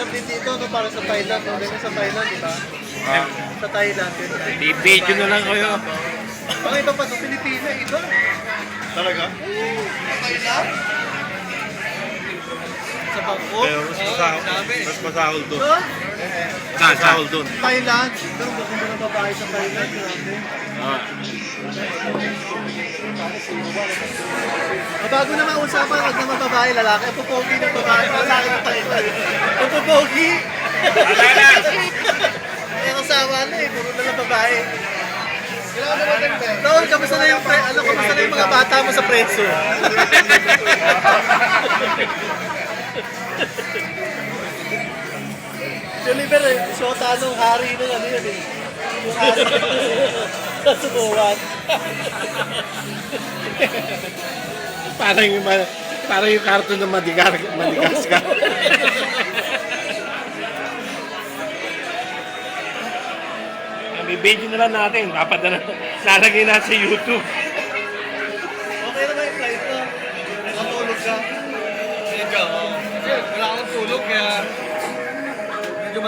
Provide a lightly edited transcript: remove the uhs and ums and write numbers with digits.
Mahirap din dito, no, para sa Thailand. No? Ganyan sa Thailand, di ba? Sa Thailand. I-video na lang kayo. Ang iba pa sa Pilipina, iba. Talaga? Thailand? Sa Bangkok? Pero mas masahol doon. No? Saan? Masahol doon. Thailand. Pero maganda ng babae sa Thailand. Grabe. Bago naman usapan, wag na babae, lalaki. Ang pupogi ng babae, lalaki ng Thailand. Ang pupogi. Ang asawa na eh, puro na lang babae. Noon, kamusta na yung kamusta na yung mga bata mo sa preso? Deliver eh, siyota nung hari ng ano yun eh. Yung hari ng subuhan. Parang yung karton ng Madagascar. Bibidyo na lang natin. Lalagay natin sa YouTube. Okay naman yung flight ko. Nakatulog ka.